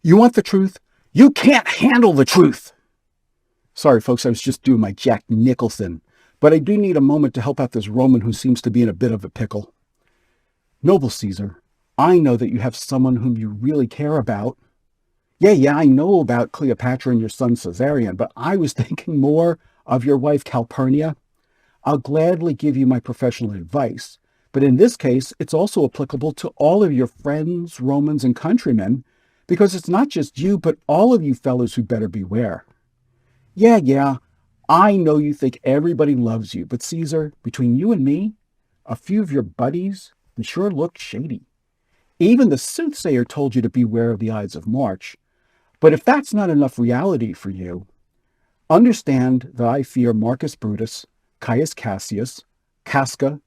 You want the truth? You can't handle the truth. Sorry, folks, I was just doing my Jack Nicholson. But I do need a moment to help out this Roman who seems to be in a bit of a pickle. Noble Caesar, I know that you have someone whom you really care about. Yeah, I know about Cleopatra and your son Caesarion, but I was thinking more of your wife Calpurnia. I'll gladly give you my professional advice, but in this case, it's also applicable to all of your friends, Romans, and countrymen, because it's not just you, but all of you fellows who better beware. Yeah, I know you think everybody loves you, but Caesar, between you and me, a few of your buddies, they sure look shady. Even the soothsayer told you to beware of the Ides of March. But if that's not enough reality for you, understand that I fear Marcus Brutus, Caius Cassius, Casca,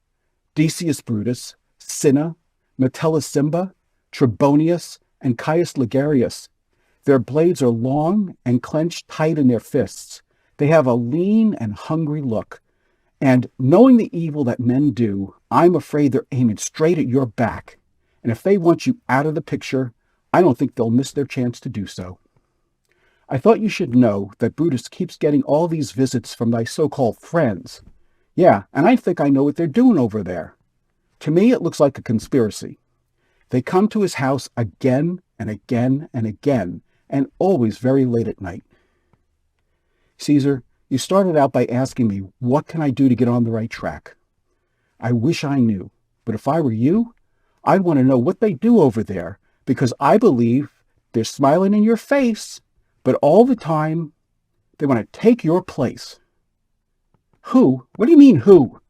Decius Brutus, Cinna, Metellus Cimba, Trebonius, and Caius Ligarius. Their blades are long and clenched tight in their fists. They have a lean and hungry look. And knowing the evil that men do, I'm afraid they're aiming straight at your back. And if they want you out of the picture, I don't think they'll miss their chance to do so. I thought you should know that Brutus keeps getting all these visits from thy so-called friends. Yeah, and I think I know what they're doing over there. To me, it looks like a conspiracy. They come to his house again and again and again, and always very late at night. Caesar, you started out by asking me, what can I do to get on the right track? I wish I knew, but if I were you, I'd want to know what they do over there, because I believe they're smiling in your face, but all the time, they want to take your place. Who? What do you mean, who?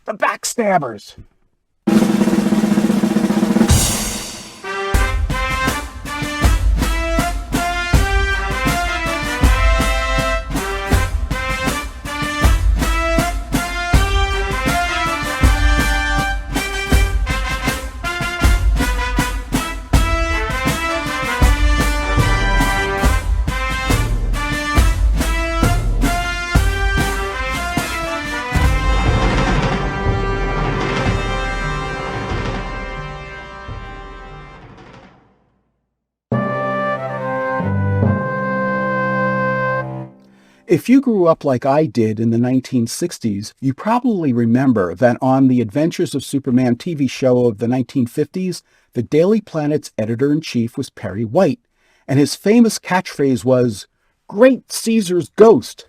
The backstabbers! If you grew up like I did in the 1960s, you probably remember that on the Adventures of Superman TV show of the 1950s, the Daily Planet's editor-in-chief was Perry White, and his famous catchphrase was, "Great Caesar's ghost."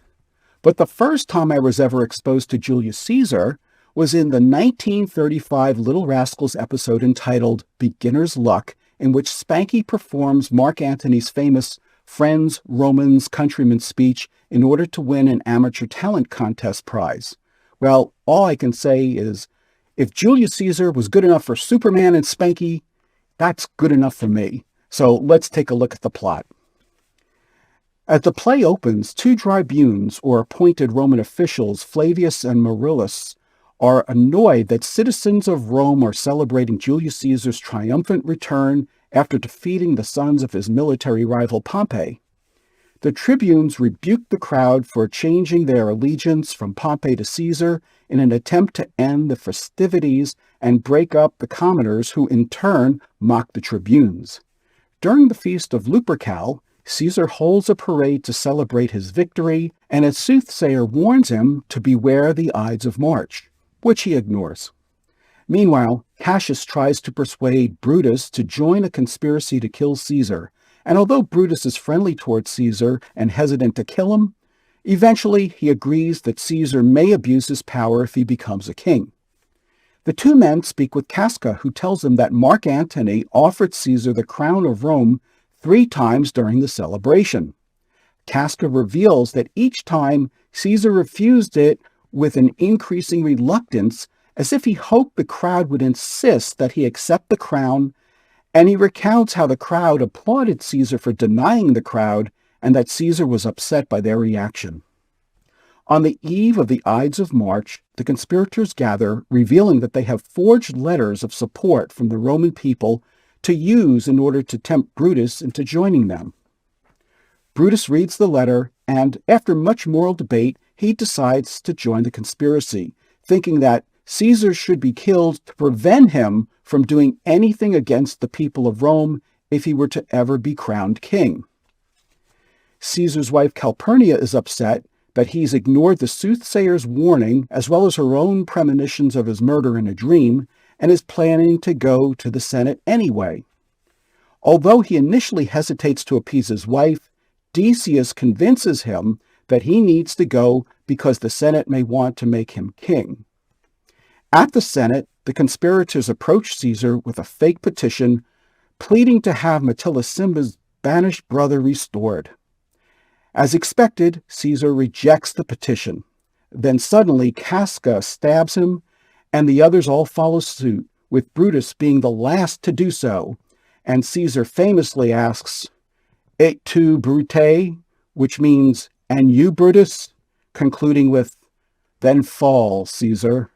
But the first time I was ever exposed to Julius Caesar was in the 1935 Little Rascals episode entitled Beginner's Luck, in which Spanky performs Mark Antony's famous Friends, Romans, Countrymen speech in order to win an amateur talent contest prize. Well, all I can say is, if Julius Caesar was good enough for Superman and Spanky, that's good enough for me. So let's take a look at the plot. As the play opens, two tribunes, or appointed Roman officials, Flavius and Marillus, are annoyed that citizens of Rome are celebrating Julius Caesar's triumphant return after defeating the sons of his military rival Pompey. The tribunes rebuke the crowd for changing their allegiance from Pompey to Caesar in an attempt to end the festivities and break up the commoners who in turn mock the tribunes. During the feast of Lupercal, Caesar holds a parade to celebrate his victory, and a soothsayer warns him to beware the Ides of March, which he ignores. Meanwhile, Cassius tries to persuade Brutus to join a conspiracy to kill Caesar, and although Brutus is friendly towards Caesar and hesitant to kill him, eventually he agrees that Caesar may abuse his power if he becomes a king. The two men speak with Casca, who tells them that Mark Antony offered Caesar the crown of Rome 3 times during the celebration. Casca reveals that each time Caesar refused it with an increasing reluctance, as if he hoped the crowd would insist that he accept the crown, and he recounts how the crowd applauded Caesar for denying the crowd and that Caesar was upset by their reaction. On the eve of the Ides of March, the conspirators gather, revealing that they have forged letters of support from the Roman people to use in order to tempt Brutus into joining them. Brutus reads the letter, and after much moral debate, he decides to join the conspiracy, thinking that Caesar should be killed to prevent him from doing anything against the people of Rome, if he were to ever be crowned king. Caesar's wife Calpurnia is upset that he's ignored the soothsayer's warning as well as her own premonitions of his murder in a dream, and is planning to go to the Senate anyway. Although he initially hesitates to appease his wife, Decius convinces him that he needs to go because the Senate may want to make him king. At the Senate, the conspirators approach Caesar with a fake petition pleading to have Metellisimba's banished brother restored. As expected, Caesar rejects the petition. Then suddenly Casca stabs him, and the others all follow suit, with Brutus being the last to do so, and Caesar famously asks, "Et tu, Brute?" which means, "And you, Brutus?" concluding with, "Then fall, Caesar."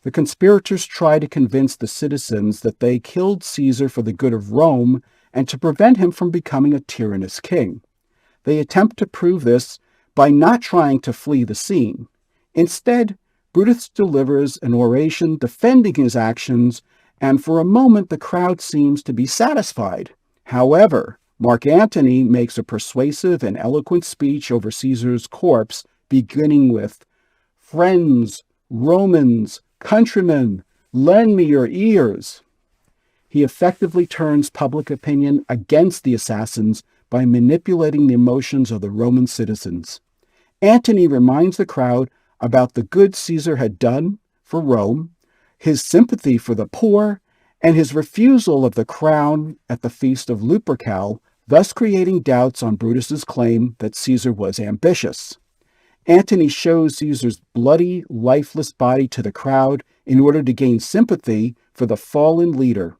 The conspirators try to convince the citizens that they killed Caesar for the good of Rome and to prevent him from becoming a tyrannous king. They attempt to prove this by not trying to flee the scene. Instead, Brutus delivers an oration defending his actions, and for a moment the crowd seems to be satisfied. However, Mark Antony makes a persuasive and eloquent speech over Caesar's corpse, beginning with, "Friends, Romans, countrymen, lend me your ears." He effectively turns public opinion against the assassins by manipulating the emotions of the Roman citizens. Antony reminds the crowd about the good Caesar had done for Rome, his sympathy for the poor, and his refusal of the crown at the feast of Lupercal, thus creating doubts on Brutus's claim that Caesar was ambitious. Antony shows Caesar's bloody, lifeless body to the crowd in order to gain sympathy for the fallen leader,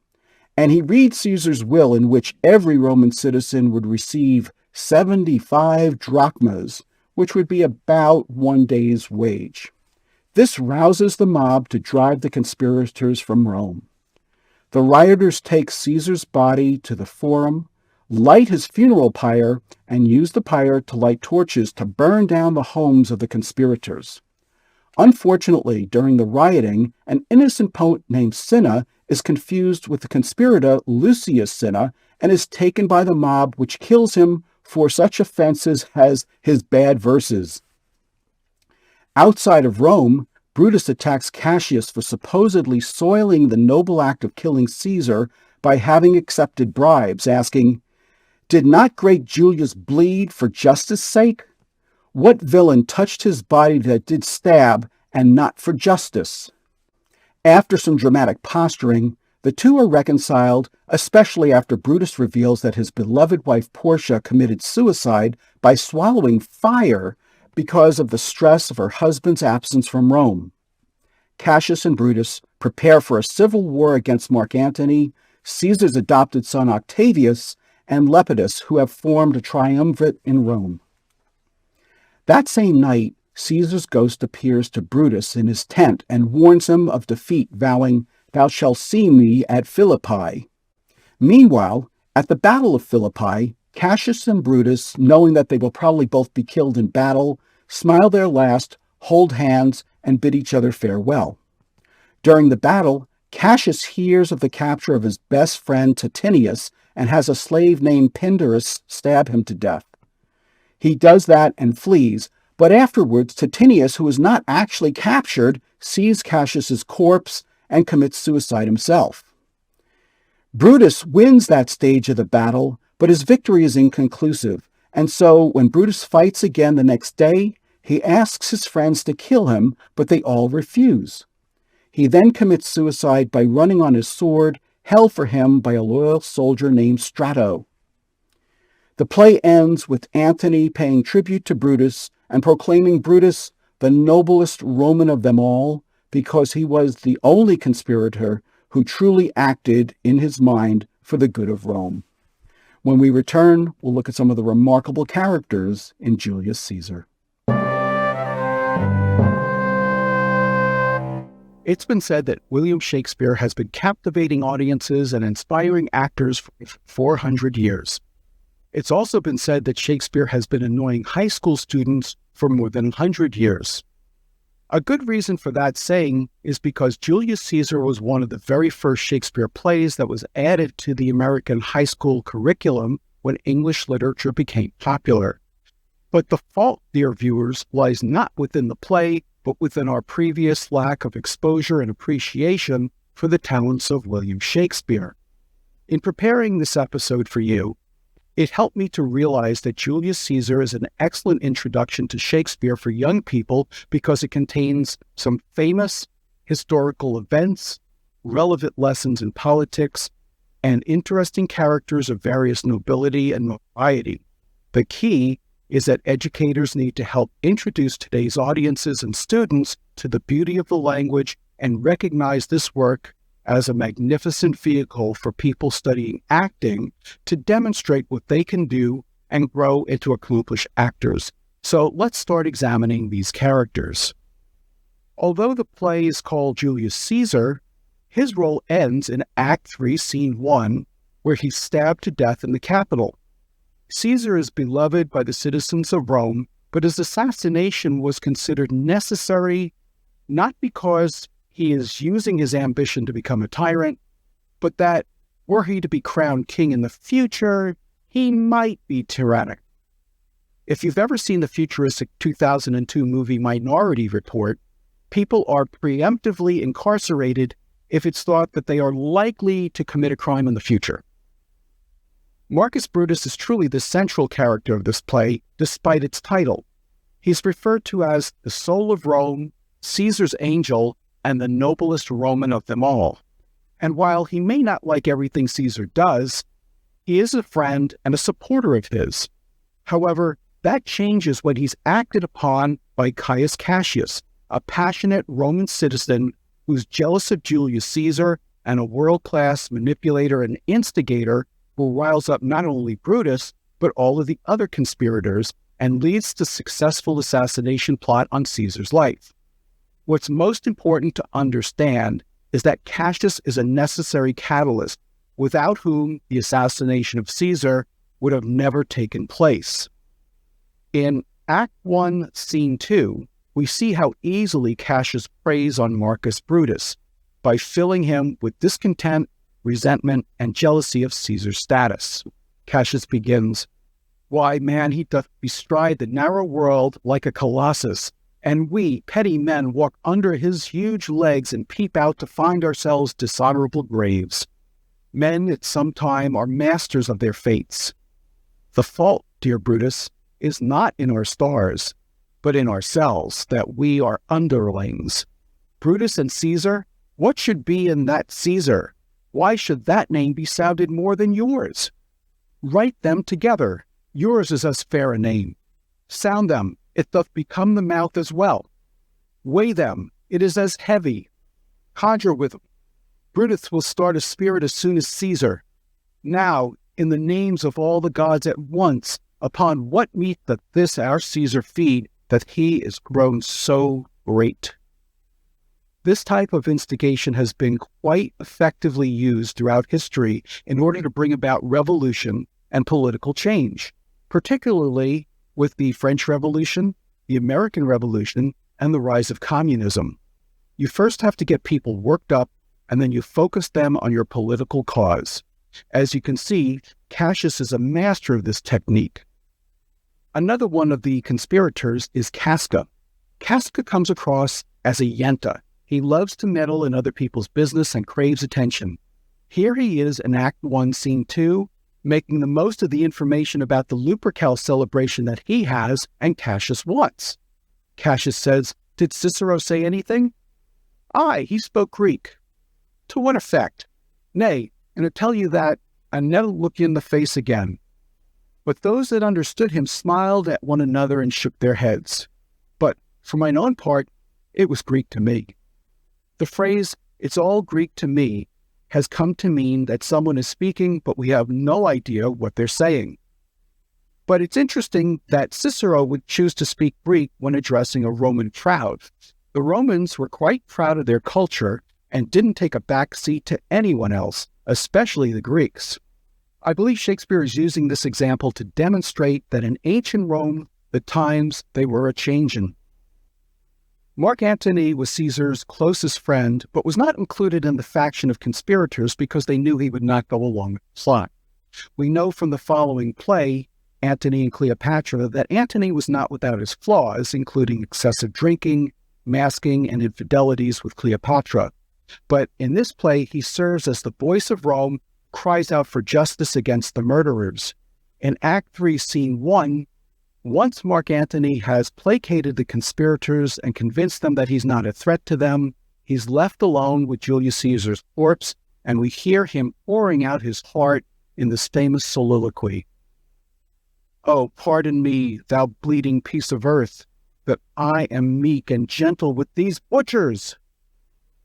and he reads Caesar's will in which every Roman citizen would receive 75 drachmas, which would be about 1 day's wage. This rouses the mob to drive the conspirators from Rome. The rioters take Caesar's body to the Forum, light his funeral pyre, and use the pyre to light torches to burn down the homes of the conspirators. Unfortunately, during the rioting, an innocent poet named Cinna is confused with the conspirator Lucius Cinna and is taken by the mob, which kills him for such offenses as his bad verses. Outside of Rome, Brutus attacks Cassius for supposedly soiling the noble act of killing Caesar by having accepted bribes, asking, "Did not great Julius bleed for justice' sake? What villain touched his body that did stab, and not for justice?" After some dramatic posturing, the two are reconciled, especially after Brutus reveals that his beloved wife Portia committed suicide by swallowing fire because of the stress of her husband's absence from Rome. Cassius and Brutus prepare for a civil war against Mark Antony, Caesar's adopted son Octavius, and Lepidus, who have formed a triumvirate in Rome. That same night, Caesar's ghost appears to Brutus in his tent and warns him of defeat, vowing, "Thou shalt see me at Philippi." Meanwhile, at the Battle of Philippi, Cassius and Brutus, knowing that they will probably both be killed in battle, smile their last, hold hands, and bid each other farewell. During the battle, Cassius hears of the capture of his best friend Titinius and has a slave named Pindarus stab him to death. He does that and flees, but afterwards Titinius, who is not actually captured, sees Cassius's corpse and commits suicide himself. Brutus wins that stage of the battle, but his victory is inconclusive, and so when Brutus fights again the next day, he asks his friends to kill him, but they all refuse. He then commits suicide by running on his sword, held for him by a loyal soldier named Strato. The play ends with Antony paying tribute to Brutus and proclaiming Brutus the noblest Roman of them all, because he was the only conspirator who truly acted in his mind for the good of Rome. When we return, we'll look at some of the remarkable characters in Julius Caesar. It's been said that William Shakespeare has been captivating audiences and inspiring actors for 400 years. It's also been said that Shakespeare has been annoying high school students for more than 100 years. A good reason for that saying is because Julius Caesar was one of the very first Shakespeare plays that was added to the American high school curriculum when English literature became popular. But the fault, dear viewers, lies not within the play, but within our previous lack of exposure and appreciation for the talents of William Shakespeare. In preparing this episode for you, it helped me to realize that Julius Caesar is an excellent introduction to Shakespeare for young people because it contains some famous historical events, relevant lessons in politics, and interesting characters of various nobility and notoriety. The key is that educators need to help introduce today's audiences and students to the beauty of the language and recognize this work as a magnificent vehicle for people studying acting to demonstrate what they can do and grow into accomplished actors. So let's start examining these characters. Although the play is called Julius Caesar, his role ends in Act 3, Scene 1, where he's stabbed to death in the Capitol. Caesar is beloved by the citizens of Rome, but his assassination was considered necessary not because he is using his ambition to become a tyrant, but that were he to be crowned king in the future, he might be tyrannic. If you've ever seen the futuristic 2002 movie Minority Report, people are preemptively incarcerated if it's thought that they are likely to commit a crime in the future. Marcus Brutus is truly the central character of this play, despite its title. He's referred to as the soul of Rome, Caesar's angel, and the noblest Roman of them all. And while he may not like everything Caesar does, he is a friend and a supporter of his. However, that changes when he's acted upon by Caius Cassius, a passionate Roman citizen who's jealous of Julius Caesar and a world-class manipulator and instigator who riles up not only Brutus, but all of the other conspirators and leads to successful assassination plot on Caesar's life. What's most important to understand is that Cassius is a necessary catalyst, without whom the assassination of Caesar would have never taken place. In Act 1, Scene 2, we see how easily Cassius preys on Marcus Brutus by filling him with discontent, resentment, and jealousy of Caesar's status. Cassius begins, "Why, man, he doth bestride the narrow world like a colossus, and we, petty men, walk under his huge legs and peep out to find ourselves dishonorable graves. Men at some time are masters of their fates. The fault, dear Brutus, is not in our stars, but in ourselves, that we are underlings. Brutus and Caesar, what should be in that Caesar? Why should that name be sounded more than yours? Write them together. Yours is as fair a name. Sound them. It doth become the mouth as well. Weigh them, it is as heavy. Conjure with them. Brutus will start a spirit as soon as Caesar. Now, in the names of all the gods at once, upon what meat doth this our Caesar feed, that he is grown so great?" This type of instigation has been quite effectively used throughout history in order to bring about revolution and political change, particularly with the French Revolution, the American Revolution, and the rise of communism. You first have to get people worked up, and then you focus them on your political cause. As you can see, Cassius is a master of this technique. Another one of the conspirators is Casca. Casca comes across as a yenta. He loves to meddle in other people's business and craves attention. Here he is in Act 1, Scene 2, making the most of the information about the Lupercal celebration that he has and Cassius wants. Cassius says, "Did Cicero say anything?" "Aye, he spoke Greek." "To what effect?" "Nay, and to tell you that, I never look you in the face again." But those that understood him smiled at one another and shook their heads. But for mine own part, it was Greek to me. The phrase, "it's all Greek to me," has come to mean that someone is speaking, but we have no idea what they're saying. But it's interesting that Cicero would choose to speak Greek when addressing a Roman crowd. The Romans were quite proud of their culture and didn't take a back seat to anyone else, especially the Greeks. I believe Shakespeare is using this example to demonstrate that in ancient Rome, the times they were a-changin'. Mark Antony was Caesar's closest friend, but was not included in the faction of conspirators because they knew he would not go along with the plot. We know from the following play, Antony and Cleopatra, that Antony was not without his flaws, including excessive drinking, masking, and infidelities with Cleopatra. But in this play, he serves as the voice of Rome, cries out for justice against the murderers. In Act 3, Scene 1, once Mark Antony has placated the conspirators and convinced them that he's not a threat to them, he's left alone with Julius Caesar's corpse, and we hear him pouring out his heart in this famous soliloquy. "Oh, pardon me, thou bleeding piece of earth, that I am meek and gentle with these butchers.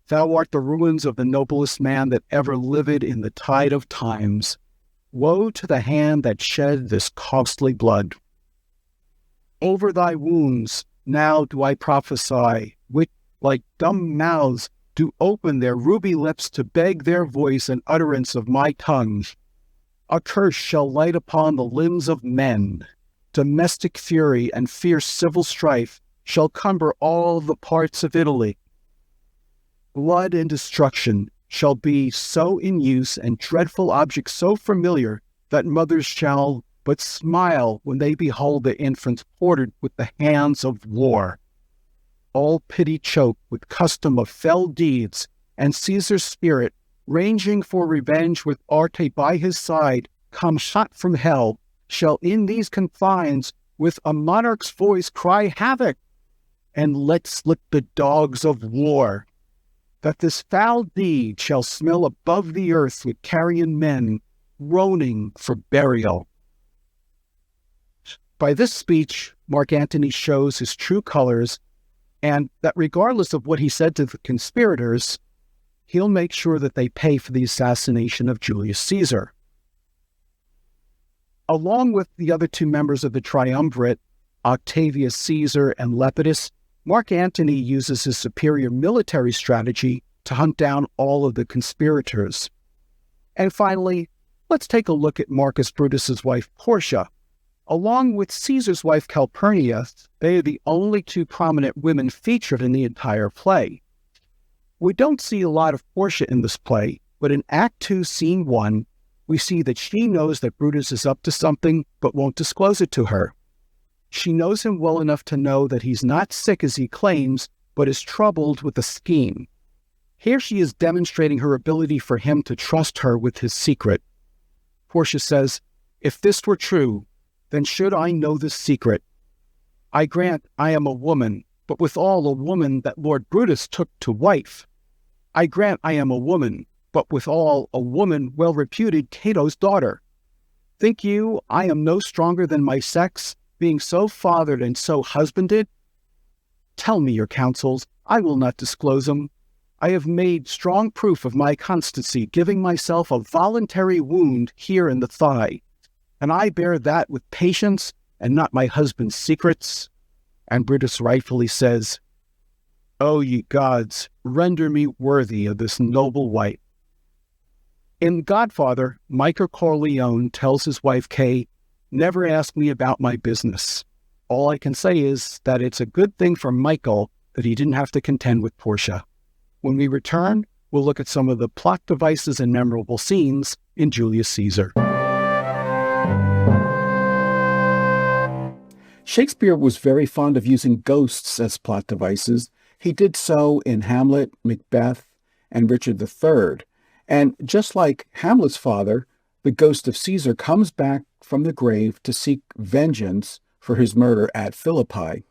Thou art the ruins of the noblest man that ever lived in the tide of times. Woe to the hand that shed this costly blood. Over thy wounds now do I prophesy, which, like dumb mouths, do open their ruby lips to beg their voice and utterance of my tongue. A curse shall light upon the limbs of men. Domestic fury and fierce civil strife shall cumber all the parts of Italy. Blood and destruction shall be so in use, and dreadful objects so familiar, that mothers shall but smile when they behold their infants quartered with the hands of war. All pity choke with custom of fell deeds, and Caesar's spirit, ranging for revenge with Arte by his side, come hot from hell, shall in these confines with a monarch's voice cry havoc, and let slip the dogs of war, that this foul deed shall smell above the earth with carrion men, groaning for burial." By this speech, Mark Antony shows his true colors, and that regardless of what he said to the conspirators, he'll make sure that they pay for the assassination of Julius Caesar. Along with the other two members of the triumvirate, Octavius Caesar and Lepidus, Mark Antony uses his superior military strategy to hunt down all of the conspirators. And finally, let's take a look at Marcus Brutus's wife Portia. Along with Caesar's wife Calpurnia, they are the only two prominent women featured in the entire play. We don't see a lot of Portia in this play, but in Act 2, Scene 1, we see that she knows that Brutus is up to something, but won't disclose it to her. She knows him well enough to know that he's not sick as he claims, but is troubled with a scheme. Here she is demonstrating her ability for him to trust her with his secret. Portia says, "If this were true, then should I know this secret? I grant I am a woman, but withal a woman that Lord Brutus took to wife. I grant I am a woman, but withal a woman well reputed Cato's daughter. Think you I am no stronger than my sex, being so fathered and so husbanded? Tell me your counsels, I will not disclose them. I have made strong proof of my constancy, giving myself a voluntary wound here in the thigh, and I bear that with patience and not my husband's secrets." And Brutus rightfully says, "O ye gods, render me worthy of this noble wife." In Godfather, Michael Corleone tells his wife Kay, "Never ask me about my business. All I can say is that it's a good thing for Michael that he didn't have to contend with Portia." When we return, we'll look at some of the plot devices and memorable scenes in Julius Caesar. Shakespeare was very fond of using ghosts as plot devices. He did so in Hamlet, Macbeth, and Richard III. And just like Hamlet's father, the ghost of Caesar comes back from the grave to seek vengeance for his murder at Philippi.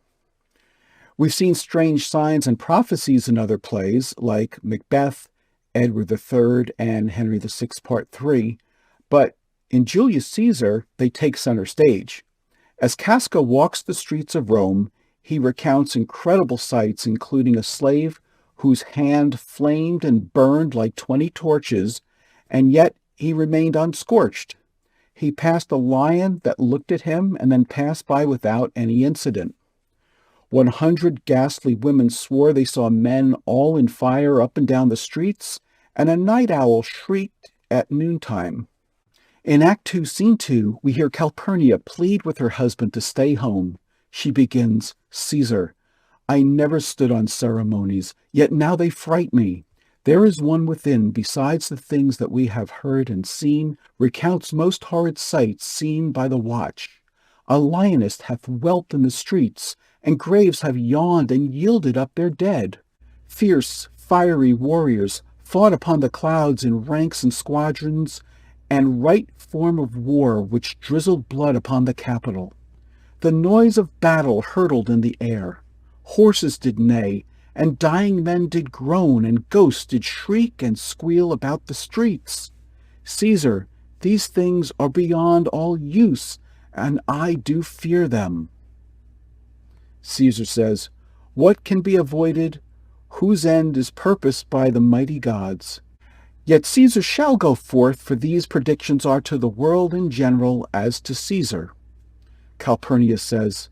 We've seen strange signs and prophecies in other plays like Macbeth, Edward III, and Henry VI Part 3, but in Julius Caesar, they take center stage. As Casca walks the streets of Rome, he recounts incredible sights, including a slave whose hand flamed and burned like 20 torches, and yet he remained unscorched. He passed a lion that looked at him and then passed by without any incident. 100 ghastly women swore they saw men all in fire up and down the streets, and a night owl shrieked at noontime. In Act 2, Scene 2, we hear Calpurnia plead with her husband to stay home. She begins, "Caesar, I never stood on ceremonies, yet now they fright me. There is one within, besides the things that we have heard and seen, recounts most horrid sights seen by the watch. A lioness hath whelped in the streets, and graves have yawned and yielded up their dead. Fierce, fiery warriors fought upon the clouds in ranks and squadrons, and right form of war which drizzled blood upon the Capitol. The noise of battle hurtled in the air. Horses did neigh, and dying men did groan, and ghosts did shriek and squeal about the streets. Caesar, these things are beyond all use, and I do fear them. Caesar says, what can be avoided, whose end is purposed by the mighty gods? Yet Caesar shall go forth, for these predictions are to the world in general as to Caesar. Calpurnius says,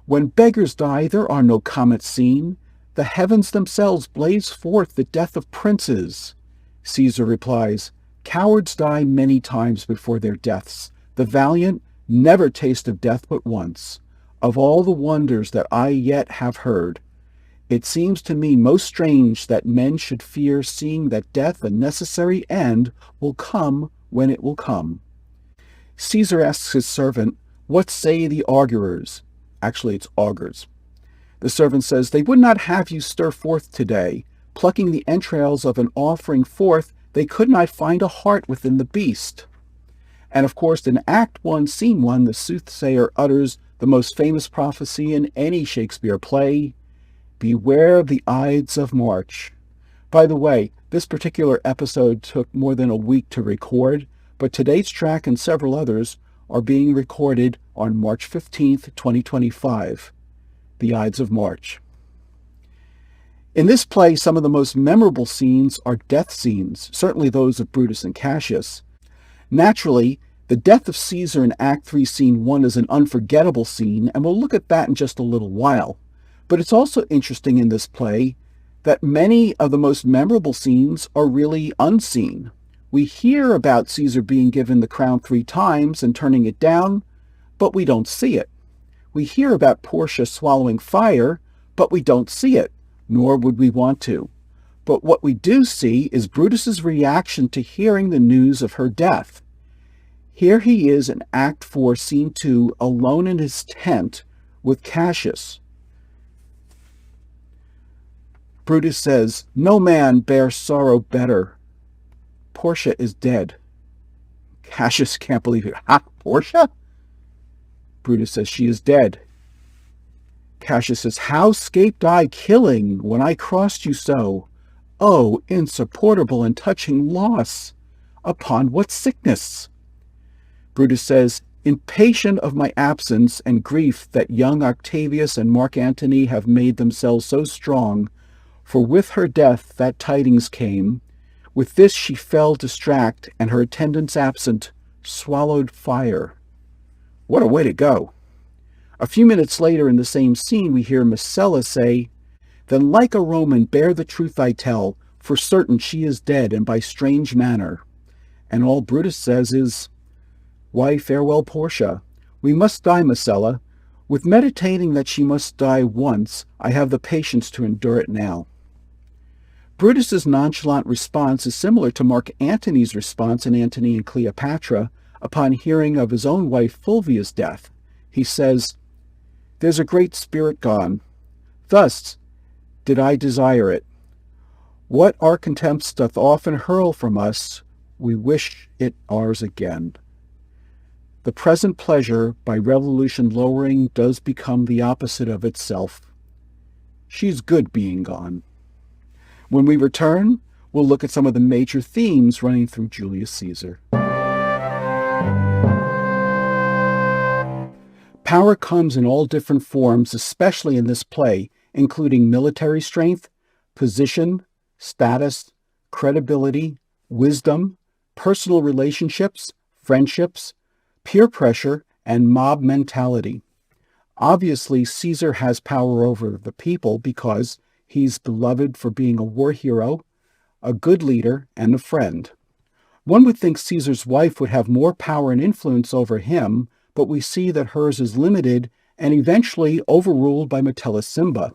when beggars die, there are no comets seen. The heavens themselves blaze forth the death of princes. Caesar replies, cowards die many times before their deaths. The valiant never taste of death but once. Of all the wonders that I yet have heard, it seems to me most strange that men should fear seeing that death, a necessary end, will come when it will come. Caesar asks his servant, what say the augurers? Actually, it's augurs. The servant says, they would not have you stir forth today. Plucking the entrails of an offering forth, they could not find a heart within the beast. And of course, in Act 1, Scene 1, the soothsayer utters the most famous prophecy in any Shakespeare play, beware of the Ides of March. By the way, this particular episode took more than a week to record, but today's track and several others are being recorded on March 15th, 2025, the Ides of March. In this play, some of the most memorable scenes are death scenes, certainly those of Brutus and Cassius. Naturally, the death of Caesar in Act 3, Scene 1 is an unforgettable scene, and we'll look at that in just a little while. But it's also interesting in this play that many of the most memorable scenes are really unseen. We hear about Caesar being given the crown 3 times and turning it down, but we don't see it. We hear about Portia swallowing fire, but we don't see it, nor would we want to. But what we do see is Brutus's reaction to hearing the news of her death. Here he is in Act 4, Scene 2, alone in his tent with Cassius. Brutus says, no man bears sorrow better. Portia is dead. Cassius can't believe it. Ha, Portia? Brutus says, she is dead. Cassius says, how scaped I killing when I crossed you so? Oh, insupportable and touching loss! Upon what sickness? Brutus says, impatient of my absence and grief that young Octavius and Mark Antony have made themselves so strong, for with her death that tidings came. With this she fell distract, and her attendants absent, swallowed fire. What a way to go. A few minutes later in the same scene, we hear Messala say, then like a Roman bear the truth I tell, for certain she is dead, and by strange manner. And all Brutus says is, why, farewell, Portia. We must die, Messala. With meditating that she must die once, I have the patience to endure it now. Brutus's nonchalant response is similar to Mark Antony's response in Antony and Cleopatra upon hearing of his own wife Fulvia's death. He says, there's a great spirit gone. Thus did I desire it. What our contempts doth often hurl from us, we wish it ours again. The present pleasure, by revolution lowering, does become the opposite of itself. She's good being gone. When we return, we'll look at some of the major themes running through Julius Caesar. Power comes in all different forms, especially in this play, including military strength, position, status, credibility, wisdom, personal relationships, friendships, peer pressure, and mob mentality. Obviously, Caesar has power over the people because he's beloved for being a war hero, a good leader, and a friend. One would think Caesar's wife would have more power and influence over him, but we see that hers is limited and eventually overruled by Metellus Cimba.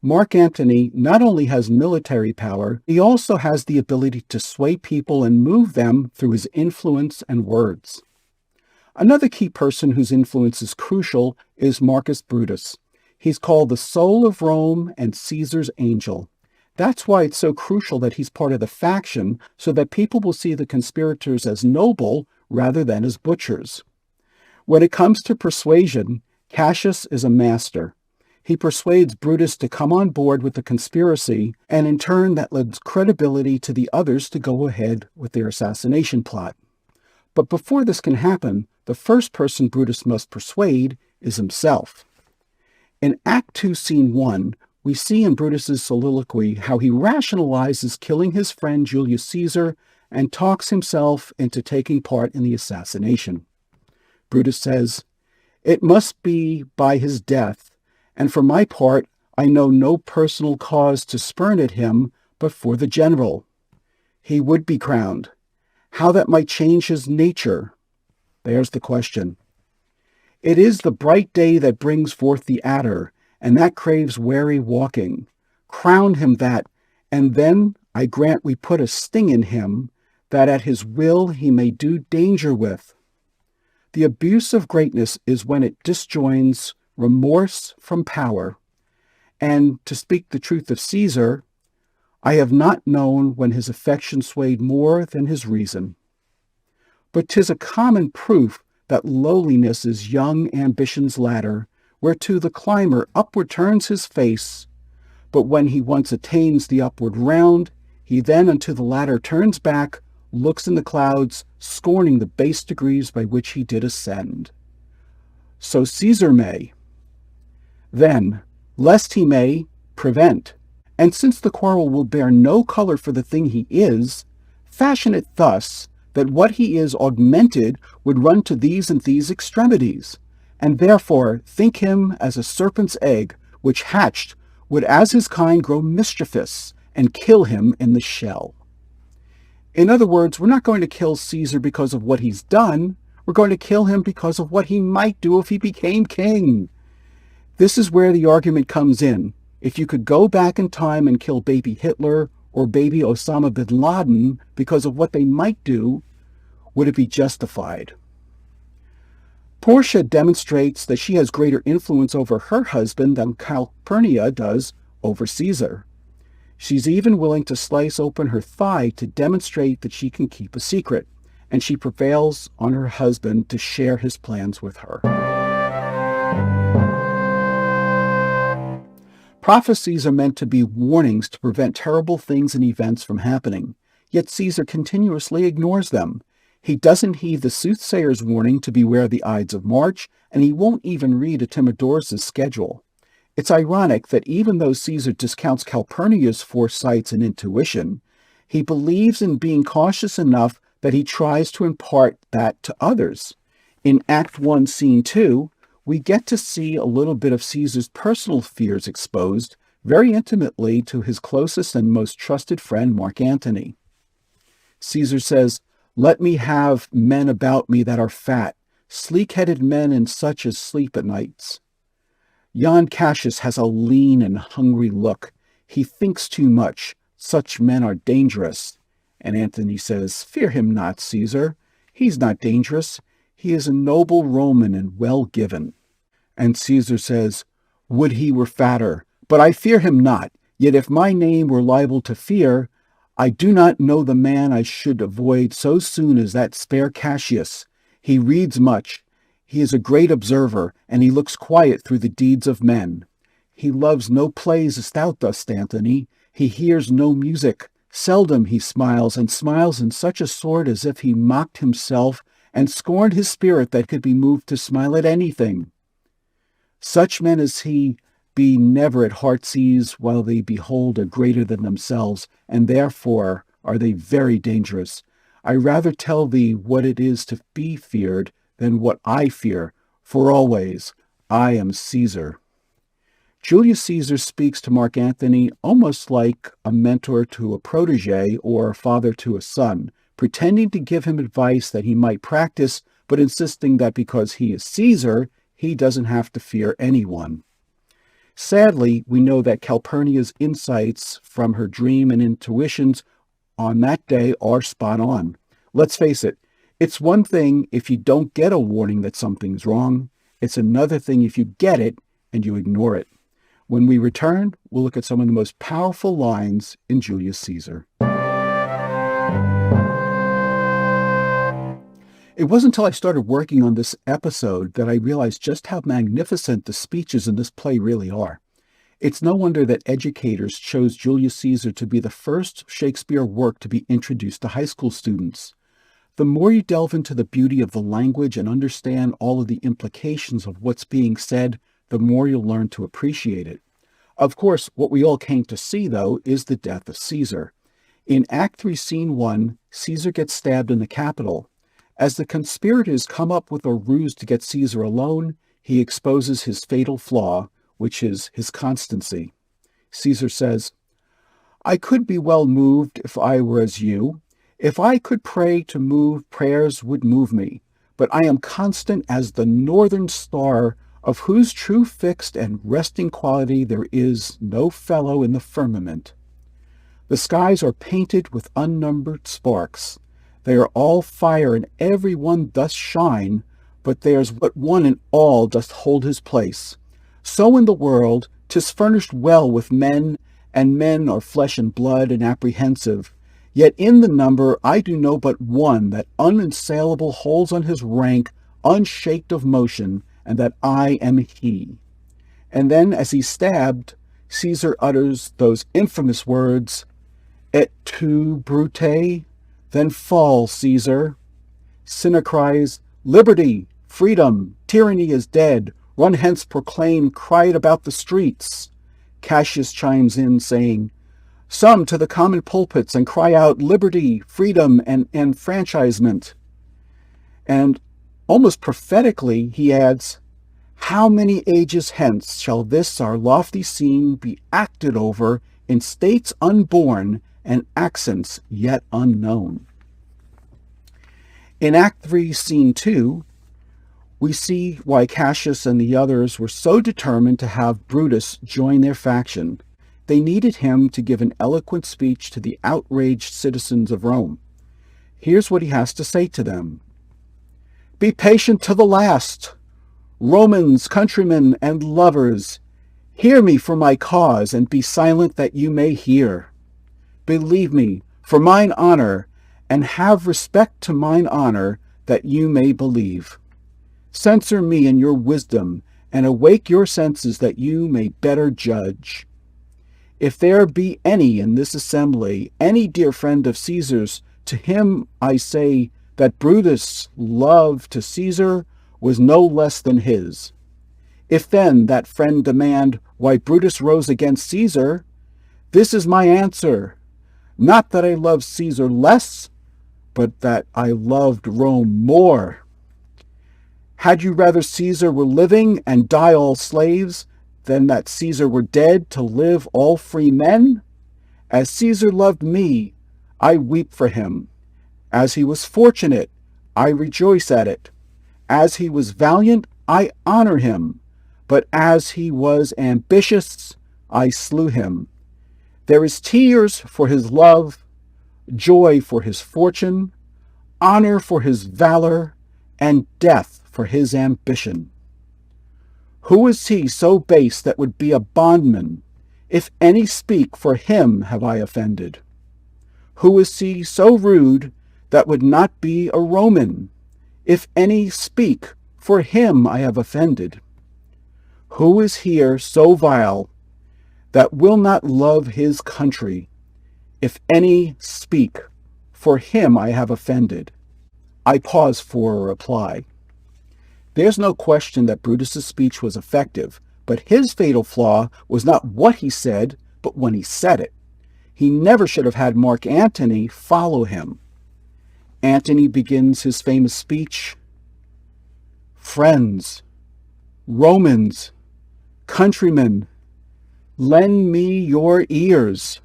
Mark Antony not only has military power, he also has the ability to sway people and move them through his influence and words. Another key person whose influence is crucial is Marcus Brutus. He's called the soul of Rome and Caesar's angel. That's why it's so crucial that he's part of the faction, so that people will see the conspirators as noble rather than as butchers. When it comes to persuasion, Cassius is a master. He persuades Brutus to come on board with the conspiracy, and in turn that lends credibility to the others to go ahead with their assassination plot. But before this can happen, the first person Brutus must persuade is himself. In Act 2, Scene 1, we see in Brutus's soliloquy how he rationalizes killing his friend Julius Caesar and talks himself into taking part in the assassination. Brutus says, "It must be by his death, and for my part, I know no personal cause to spurn at him but for the general. He would be crowned. How that might change his nature? There's the question. It is the bright day that brings forth the adder, and that craves wary walking. Crown him that, and then I grant we put a sting in him, that at his will he may do danger with. The abuse of greatness is when it disjoins remorse from power. And to speak the truth of Caesar, I have not known when his affection swayed more than his reason. But 'tis a common proof that lowliness is young ambition's ladder, whereto the climber upward turns his face. But when he once attains the upward round, he then unto the ladder turns back, looks in the clouds, scorning the base degrees by which he did ascend. So Caesar may. Then, lest he may, prevent. And since the quarrel will bear no color for the thing he is, fashion it thus, that what he is augmented would run to these and these extremities, and therefore think him as a serpent's egg, which hatched would as his kind grow mischievous, and kill him in the shell. In other words, we're not going to kill Caesar because of what he's done, we're going to kill him because of what he might do if he became king. This is where the argument comes in. If you could go back in time and kill baby Hitler or baby Osama bin Laden because of what they might do, would it be justified? Portia demonstrates that she has greater influence over her husband than Calpurnia does over Caesar. She's even willing to slice open her thigh to demonstrate that she can keep a secret, and she prevails on her husband to share his plans with her. Prophecies are meant to be warnings to prevent terrible things and events from happening, yet Caesar continuously ignores them. He doesn't heed the soothsayer's warning to beware the Ides of March, and he won't even read Artemidorus' schedule. It's ironic that even though Caesar discounts Calpurnia's foresights and intuition, he believes in being cautious enough that he tries to impart that to others. In Act 1, Scene 2, we get to see a little bit of Caesar's personal fears exposed very intimately to his closest and most trusted friend, Mark Antony. Caesar says, "Let me have men about me that are fat, sleek-headed men and such as sleep at nights." Yon Cassius has a lean and hungry look. He thinks too much. Such men are dangerous. And Antony says, "Fear him not, Caesar. He's not dangerous. He is a noble Roman and well given." And Caesar says, "Would he were fatter, but I fear him not. Yet if my name were liable to fear, I do not know the man I should avoid so soon as that spare Cassius. He reads much. He is a great observer, and he looks quiet through the deeds of men. He loves no plays as thou dost, Antony. He hears no music. Seldom he smiles, and smiles in such a sort as if he mocked himself and scorned his spirit that could be moved to smile at anything. Such men as he be never at heart's ease while they behold a greater than themselves, and therefore are they very dangerous. I rather tell thee what it is to be feared than what I fear, for always I am Caesar." Julius Caesar speaks to Mark Antony almost like a mentor to a protege or a father to a son, pretending to give him advice that he might practice, but insisting that because he is Caesar, he doesn't have to fear anyone. Sadly, we know that Calpurnia's insights from her dream and intuitions on that day are spot on. Let's face it, it's one thing if you don't get a warning that something's wrong. It's another thing if you get it and you ignore it. When we return, we'll look at some of the most powerful lines in Julius Caesar. It wasn't until I started working on this episode that I realized just how magnificent the speeches in this play really are. It's no wonder that educators chose Julius Caesar to be the first Shakespeare work to be introduced to high school students. The more you delve into the beauty of the language and understand all of the implications of what's being said, the more you'll learn to appreciate it. Of course, what we all came to see, though, is the death of Caesar. In Act 3, Scene 1, Caesar gets stabbed in the Capitol. As the conspirators come up with a ruse to get Caesar alone, he exposes his fatal flaw, which is his constancy. Caesar says, "I could be well moved if I were as you. If I could pray to move, prayers would move me. But I am constant as the northern star, of whose true fixed and resting quality there is no fellow in the firmament. The skies are painted with unnumbered sparks. They are all fire, and every one doth shine, but there's but one in all doth hold his place. So in the world 'tis furnished well with men, and men are flesh and blood and apprehensive. Yet in the number I do know but one that unassailable holds on his rank, unshaked of motion, and that I am he." And then, as he's stabbed, Caesar utters those infamous words, "Et tu, Brute? Then fall, Caesar." Cinna cries, "Liberty, freedom, tyranny is dead. Run hence, proclaim, cry it about the streets." Cassius chimes in, saying, "Some to the common pulpits and cry out liberty, freedom, and enfranchisement." And almost prophetically, he adds, "How many ages hence shall this our lofty scene be acted over in states unborn and accents yet unknown?" In Act 3, Scene 2, we see why Cassius and the others were so determined to have Brutus join their faction. They needed him to give an eloquent speech to the outraged citizens of Rome. Here's what he has to say to them. "Be patient to the last. Romans, countrymen, and lovers, hear me for my cause, and be silent that you may hear. Believe me, for mine honor, and have respect to mine honor, that you may believe. Censor me in your wisdom, and awake your senses that you may better judge. If there be any in this assembly, any dear friend of Caesar's, to him I say that Brutus' love to Caesar was no less than his. If then that friend demand why Brutus rose against Caesar, this is my answer. Not that I loved Caesar less, but that I loved Rome more. Had you rather Caesar were living and die all slaves, than that Caesar were dead to live all free men? As Caesar loved me, I weep for him. As he was fortunate, I rejoice at it. As he was valiant, I honor him. But as he was ambitious, I slew him. There is tears for his love, joy for his fortune, honor for his valor, and death for his ambition. Who is he so base that would be a bondman? If any speak, for him have I offended. Who is he so rude that would not be a Roman? If any speak, for him I have offended. Who is here so vile that will not love his country? If any speak, for him I have offended." I pause for a reply. There's no question that Brutus's speech was effective, but his fatal flaw was not what he said, but when he said it. He never should have had Mark Antony follow him. Antony begins his famous speech, "Friends, Romans, countrymen, lend me your ears.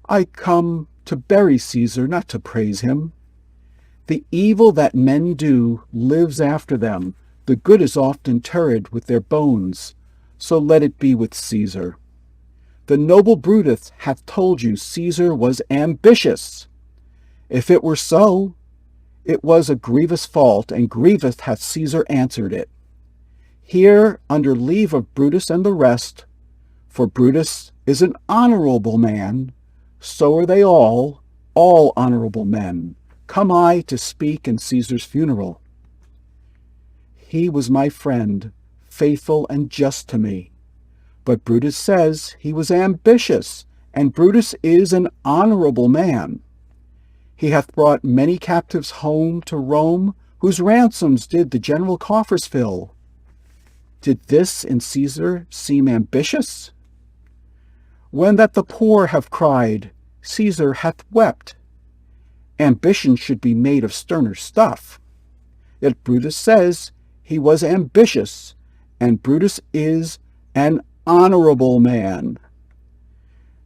I come to bury Caesar, not to praise him. The evil that men do lives after them. The good is oft interred with their bones. so let it be with Caesar. The noble Brutus hath told you Caesar was ambitious. If it were so, it was a grievous fault, and grievous hath Caesar answered it. Here, under leave of Brutus and the rest, for Brutus is an honorable man, so are they all honorable men, come I to speak in Caesar's funeral. He was my friend, faithful and just to me. But Brutus says he was ambitious, and Brutus is an honorable man. He hath brought many captives home to Rome, whose ransoms did the general coffers fill. Did this in Caesar seem ambitious? When that the poor have cried, Caesar hath wept. Ambition should be made of sterner stuff. Yet Brutus says he was ambitious, and Brutus is an honorable man.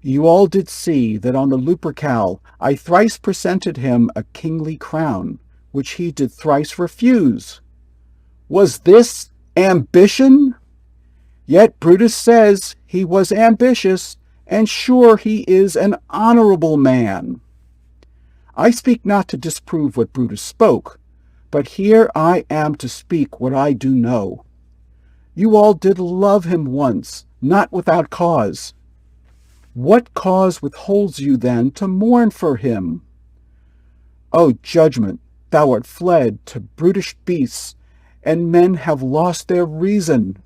You all did see that on the Lupercal I thrice presented him a kingly crown, which he did thrice refuse. Was this ambition? Yet Brutus says he was ambitious, and sure he is an honorable man. I speak not to disprove what Brutus spoke, but here I am to speak what I do know. You all did love him once, not without cause. What cause withholds you then to mourn for him? O judgment, thou art fled to brutish beasts, and men have lost their reason.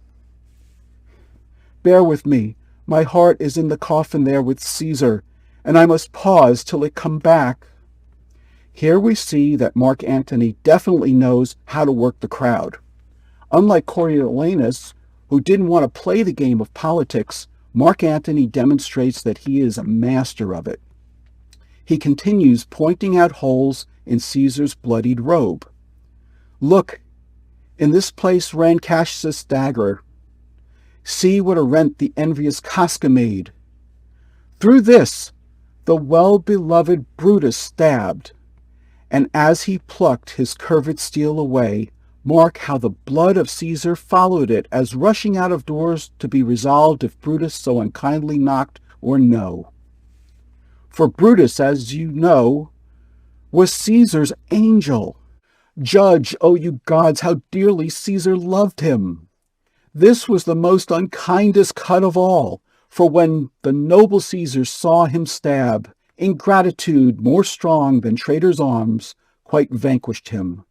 Bear with me, my heart is in the coffin there with Caesar, and I must pause till it come back. Here we see that Mark Antony definitely knows how to work the crowd. Unlike Coriolanus, who didn't want to play the game of politics, Mark Antony demonstrates that he is a master of it. He continues pointing out holes in Caesar's bloodied robe. Look, in this place ran Cassius' dagger. See what a rent the envious Casca made. Through this the well-beloved Brutus stabbed, and as he plucked his curved steel away, mark how the blood of Caesar followed it, as rushing out of doors to be resolved if Brutus so unkindly knocked or no. For Brutus, as you know, was Caesar's angel. Judge, O you gods, how dearly Caesar loved him. This was the most unkindest cut of all, for when the noble Caesar saw him stab, ingratitude more strong than traitor's arms quite vanquished him.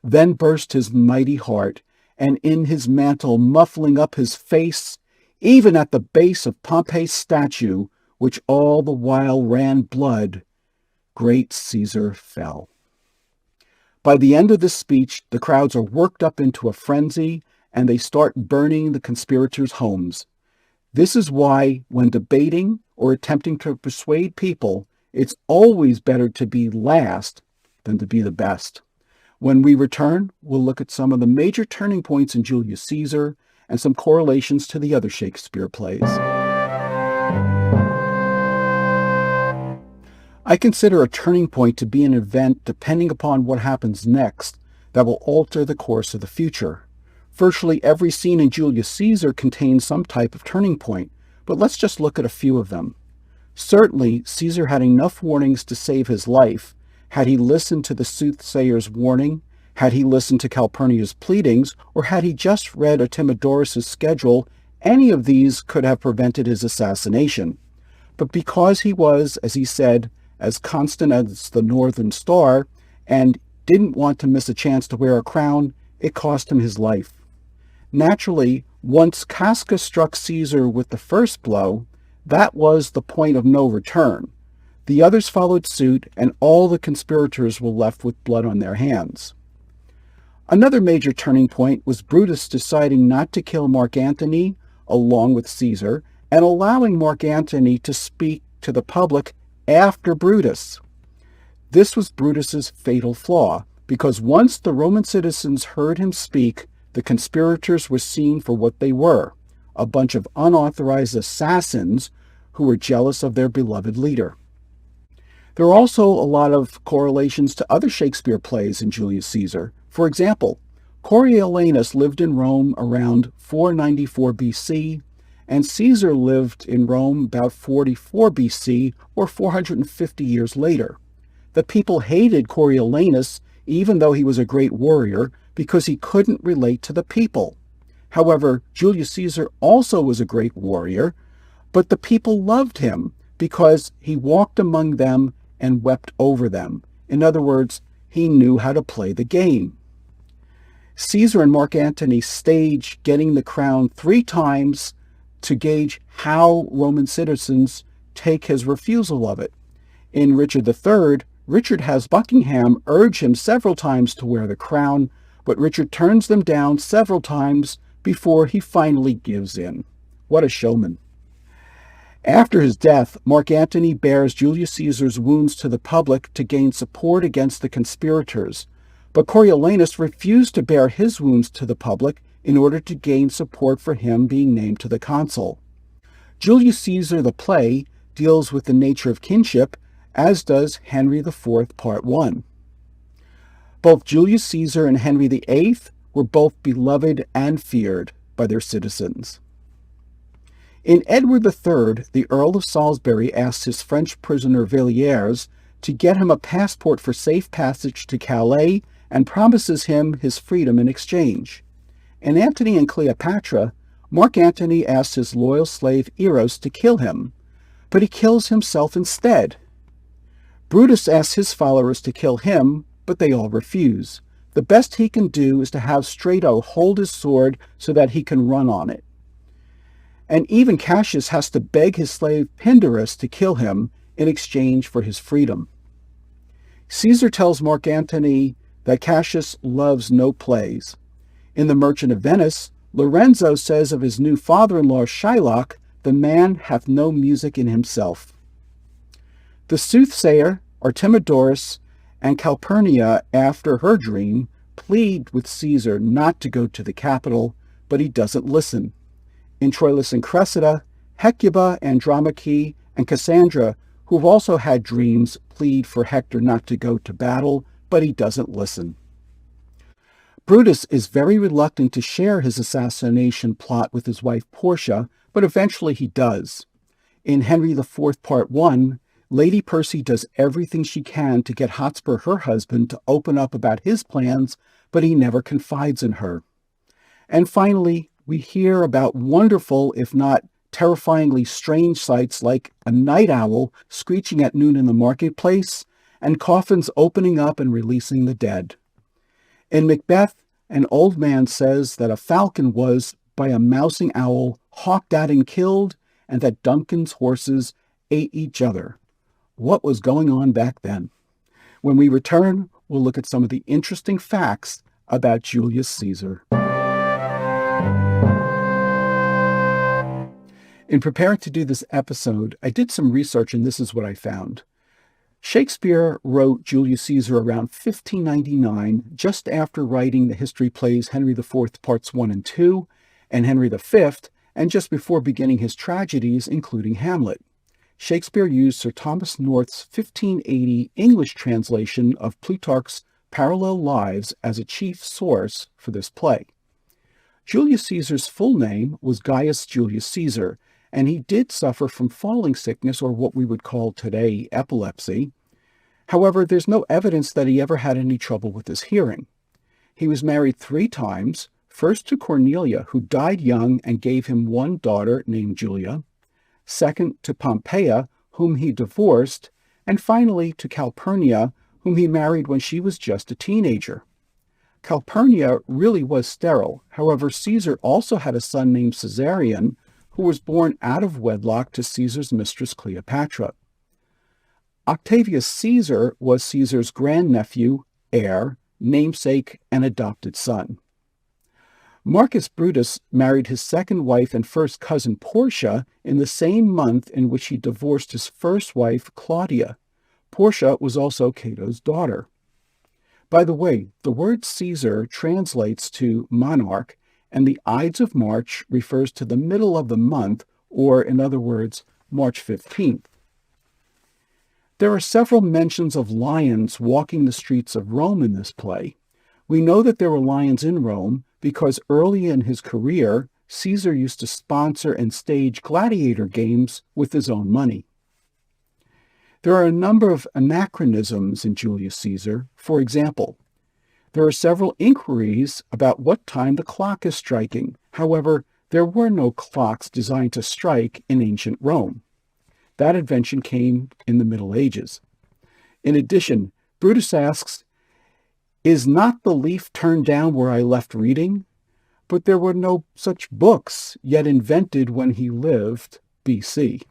Then burst his mighty heart, and in his mantle muffling up his face, even at the base of Pompey's statue, which all the while ran blood, great Caesar fell. By the end of this speech, the crowds are worked up into a frenzy, and they start burning the conspirators' homes. This is why, when debating or attempting to persuade people, it's always better to be last than to be the best. When we return, we'll look at some of the major turning points in Julius Caesar and some correlations to the other Shakespeare plays. I consider a turning point to be an event depending upon what happens next that will alter the course of the future. Virtually every scene in Julius Caesar contains some type of turning point, but let's just look at a few of them. Certainly, Caesar had enough warnings to save his life. Had he listened to the soothsayer's warning, had he listened to Calpurnia's pleadings, or had he just read Artemidorus' schedule, any of these could have prevented his assassination. But because he was, as he said, as constant as the northern star, and didn't want to miss a chance to wear a crown, it cost him his life. Naturally, once Casca struck Caesar with the first blow, that was the point of no return. The others followed suit, and all the conspirators were left with blood on their hands. Another major turning point was Brutus deciding not to kill Mark Antony along with Caesar, and allowing Mark Antony to speak to the public after Brutus. This was Brutus's fatal flaw, because once the Roman citizens heard him speak, the conspirators were seen for what they were, a bunch of unauthorized assassins who were jealous of their beloved leader. There are also a lot of correlations to other Shakespeare plays in Julius Caesar. For example, Coriolanus lived in Rome around 494 BC, and Caesar lived in Rome about 44 BC, or 450 years later. The people hated Coriolanus, even though he was a great warrior, because he couldn't relate to the people. However, Julius Caesar also was a great warrior, but the people loved him because he walked among them and wept over them. In other words, he knew how to play the game. Caesar and Mark Antony staged getting the crown 3 times to gauge how Roman citizens take his refusal of it. In Richard III, Richard has Buckingham urge him several times to wear the crown, but Richard turns them down several times before he finally gives in. What a showman. After his death, Mark Antony bears Julius Caesar's wounds to the public to gain support against the conspirators, but Coriolanus refused to bear his wounds to the public in order to gain support for him being named to the consul. Julius Caesar the play deals with the nature of kinship, as does Henry IV, Part 1. Both Julius Caesar and Henry VIII were both beloved and feared by their citizens. In Edward III, the Earl of Salisbury asks his French prisoner Villiers to get him a passport for safe passage to Calais and promises him his freedom in exchange. In Antony and Cleopatra, Mark Antony asks his loyal slave Eros to kill him, but he kills himself instead. Brutus asks his followers to kill him, but they all refuse. The best he can do is to have Strato hold his sword so that he can run on it. And even Cassius has to beg his slave Pindarus to kill him in exchange for his freedom. Caesar tells Mark Antony that Cassius loves no plays. In The Merchant of Venice, Lorenzo says of his new father-in-law Shylock, "The man hath no music in himself." The soothsayer, Artemidorus, and Calpurnia, after her dream, plead with Caesar not to go to the capital, but he doesn't listen. In Troilus and Cressida, Hecuba, Andromache, and Cassandra, who have also had dreams, plead for Hector not to go to battle, but he doesn't listen. Brutus is very reluctant to share his assassination plot with his wife Portia, but eventually he does. In Henry IV, Part 1, Lady Percy does everything she can to get Hotspur, her husband, to open up about his plans, but he never confides in her. And finally, we hear about wonderful, if not terrifyingly strange sights like a night owl screeching at noon in the marketplace and coffins opening up and releasing the dead. In Macbeth, an old man says that a falcon was, by a mousing owl, hawked at and killed, and that Duncan's horses ate each other. What was going on back then? When we return, we'll look at some of the interesting facts about Julius Caesar. In preparing to do this episode, I did some research, and this is what I found. Shakespeare wrote Julius Caesar around 1599, just after writing the history plays Henry IV Parts 1 and 2, and Henry V, and just before beginning his tragedies, including Hamlet. Shakespeare used Sir Thomas North's 1580 English translation of Plutarch's Parallel Lives as a chief source for this play. Julius Caesar's full name was Gaius Julius Caesar, and he did suffer from falling sickness, or what we would call today epilepsy. However, there's no evidence that he ever had any trouble with his hearing. He was married 3 times, first to Cornelia, who died young and gave him one daughter named Julia, second to Pompeia, whom he divorced, and finally to Calpurnia, whom he married when she was just a teenager. Calpurnia really was sterile. However, Caesar also had a son named Caesarion, who was born out of wedlock to Caesar's mistress Cleopatra. Octavius Caesar was Caesar's grandnephew, heir, namesake, and adopted son. Marcus Brutus married his second wife and first cousin Portia in the same month in which he divorced his first wife, Claudia. Portia was also Cato's daughter. By the way, the word Caesar translates to monarch, and the Ides of March refers to the middle of the month, or in other words, March 15th. There are several mentions of lions walking the streets of Rome in this play. We know that there were lions in Rome because early in his career, Caesar used to sponsor and stage gladiator games with his own money. There are a number of anachronisms in Julius Caesar. For example, there are several inquiries about what time the clock is striking. However, there were no clocks designed to strike in ancient Rome. That invention came in the Middle Ages. In addition, Brutus asks, "Is not the leaf turned down where I left reading?" But there were no such books yet invented when he lived, BC.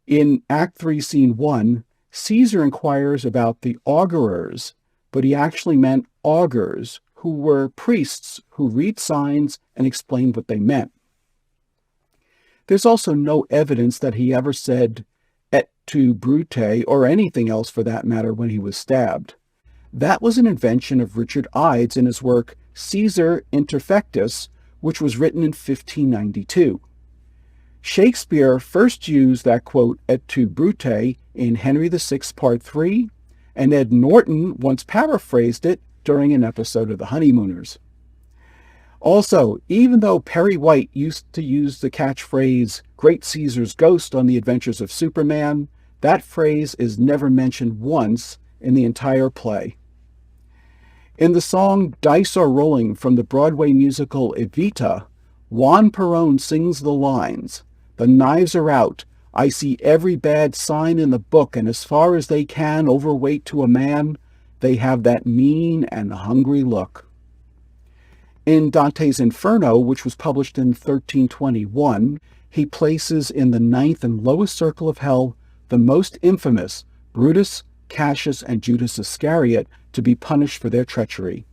In Act 3, Scene 1, Caesar inquires about the augurers, but he actually meant augurs, who were priests who read signs and explained what they meant. There's also no evidence that he ever said et tu, Brute, or anything else for that matter when he was stabbed. That was an invention of Richard Ides in his work Caesar Interfectus, which was written in 1592. Shakespeare first used that quote et tu, Brute in Henry VI, Part 3, and Ed Norton once paraphrased it during an episode of The Honeymooners. Also, even though Perry White used to use the catchphrase, "Great Caesar's Ghost" on the Adventures of Superman, that phrase is never mentioned once in the entire play. In the song Dice Are Rolling from the Broadway musical Evita, Juan Perón sings the lines, "The knives are out. I see every bad sign in the book, and as far as they can, overweight to a man, they have that mean and hungry look." In Dante's Inferno, which was published in 1321, he places in the ninth and lowest circle of hell the most infamous, Brutus, Cassius, and Judas Iscariot, to be punished for their treachery.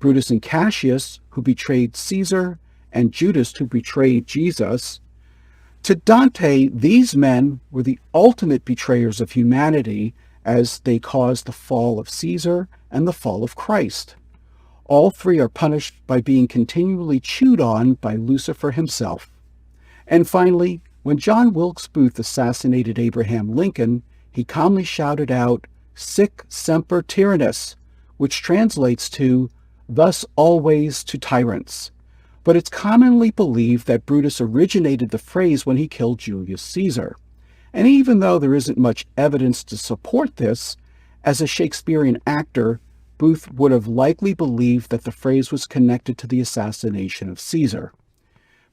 Brutus and Cassius, who betrayed Caesar, and Judas, who betrayed Jesus. To Dante, these men were the ultimate betrayers of humanity as they caused the fall of Caesar and the fall of Christ. All three are punished by being continually chewed on by Lucifer himself. And finally, when John Wilkes Booth assassinated Abraham Lincoln, he calmly shouted out, "Sic semper tyrannis," which translates to, "Thus always to tyrants." But it's commonly believed that Brutus originated the phrase when he killed Julius Caesar. And even though there isn't much evidence to support this, as a Shakespearean actor, Booth would have likely believed that the phrase was connected to the assassination of Caesar.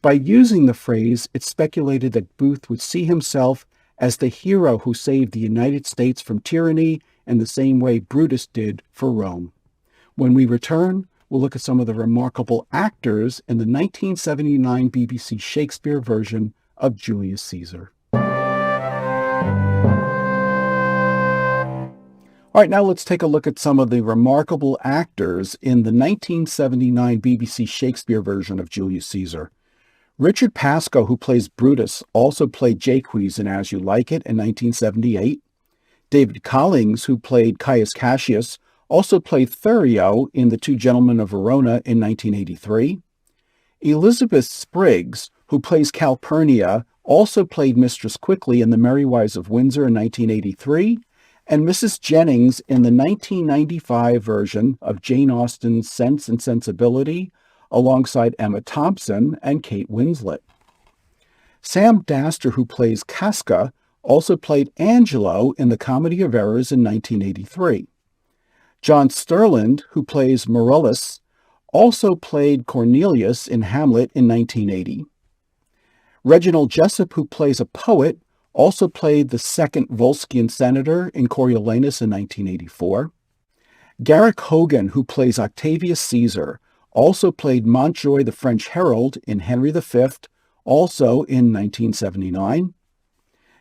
By using the phrase, it's speculated that Booth would see himself as the hero who saved the United States from tyranny in the same way Brutus did for Rome. When we return, we'll look at some of the remarkable actors in the 1979 BBC Shakespeare version of Julius Caesar. All right, now let's take a look at some of the remarkable actors in the 1979 BBC Shakespeare version of Julius Caesar. Richard Pascoe, who plays Brutus, also played Jaques in As You Like It in 1978. David Collings, who played Caius Cassius, also played Thurio in The Two Gentlemen of Verona in 1983. Elizabeth Spriggs, who plays Calpurnia, also played Mistress Quickly in The Merry Wives of Windsor in 1983. And Mrs. Jennings in the 1995 version of Jane Austen's Sense and Sensibility, alongside Emma Thompson and Kate Winslet. Sam Dastor, who plays Casca, also played Angelo in The Comedy of Errors in 1983. John Sterland, who plays Morellus, also played Cornelius in Hamlet in 1980. Reginald Jessup, who plays a poet, also played the second Volscian senator in Coriolanus in 1984. Garrick Hogan, who plays Octavius Caesar, also played Montjoy the French herald in Henry V, also in 1979.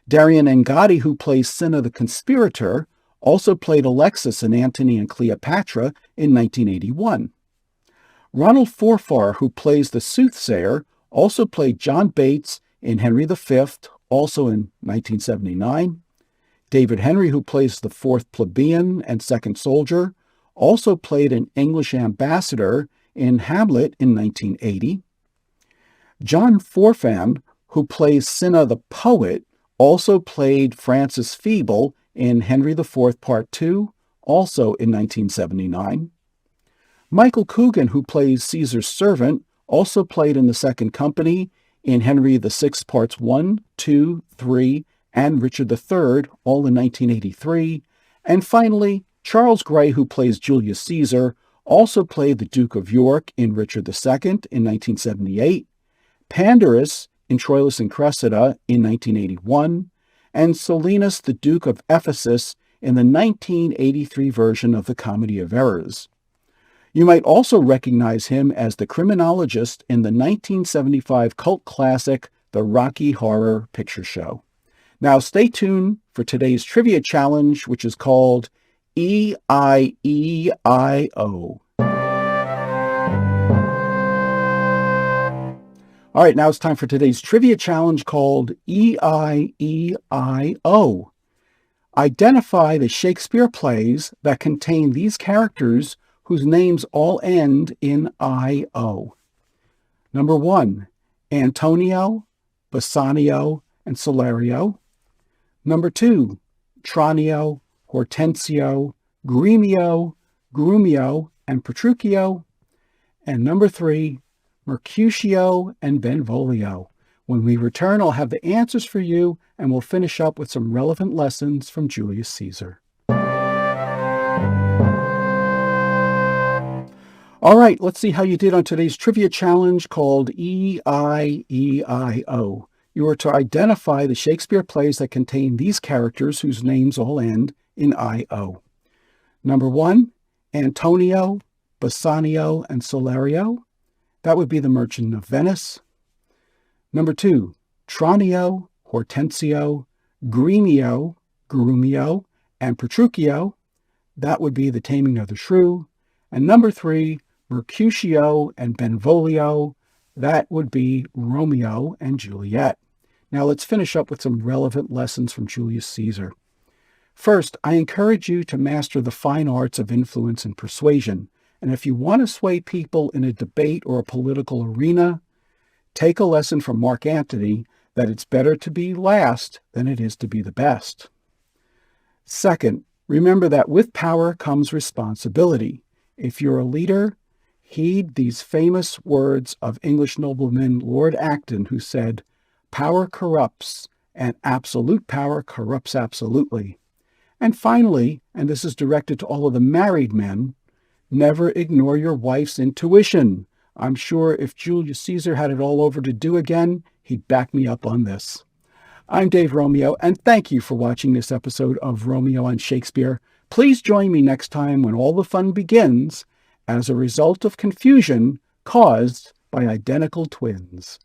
Darian Engadi, who plays Cinna the conspirator, also played Alexis in Antony and Cleopatra in 1981. Ronald Forfar, who plays the soothsayer, also played John Bates in Henry V, also in 1979. David Henry, who plays the fourth plebeian and second soldier, also played an English ambassador in Hamlet in 1980. John Forfan, who plays Cinna the poet, also played Francis Feeble in Henry IV, Part 2, also in 1979. Michael Coogan, who plays Caesar's servant, also played in The Second Company, in Henry VI Parts 1, 2, 3, and Richard III, all in 1983. And finally, Charles Gray, who plays Julius Caesar, also played the Duke of York in Richard II in 1978, Pandarus in Troilus and Cressida in 1981, and Silenus, the Duke of Ephesus, in the 1983 version of the Comedy of Errors. You might also recognize him as the criminologist in the 1975 cult classic, The Rocky Horror Picture Show. Now stay tuned for today's trivia challenge, which is called E-I-E-I-O. All right, now it's time for today's trivia challenge called E-I-E-I-O. Identify the Shakespeare plays that contain these characters whose names all end in I-O. Number 1, Antonio, Bassanio, and Salario. Number 2, Tranio, Hortensio, Gremio, Grumio, and Petruchio. And number 3, Mercutio and Benvolio. When we return, I'll have the answers for you, and we'll finish up with some relevant lessons from Julius Caesar. All right, let's see how you did on today's trivia challenge called E-I-E-I-O. You are to identify the Shakespeare plays that contain these characters whose names all end in I-O. Number 1, Antonio, Bassanio, and Salario. That would be the Merchant of Venice. Number 2, Tranio, Hortensio, Gremio, Grumio, and Petruchio. That would be the Taming of the Shrew. And number 3, Mercutio and Benvolio. That would be Romeo and Juliet. Now let's finish up with some relevant lessons from Julius Caesar. First, I encourage you to master the fine arts of influence and persuasion. And if you want to sway people in a debate or a political arena, take a lesson from Mark Antony that it's better to be last than it is to be the best. Second, remember that with power comes responsibility. If you're a leader, heed these famous words of English nobleman Lord Acton, who said, "Power corrupts, and absolute power corrupts absolutely." And finally, and this is directed to all of the married men, never ignore your wife's intuition. I'm sure if Julius Caesar had it all over to do again, he'd back me up on this. I'm Dave Romeo, and thank you for watching this episode of Romeo and Shakespeare. Please join me next time when all the fun begins as a result of confusion caused by identical twins.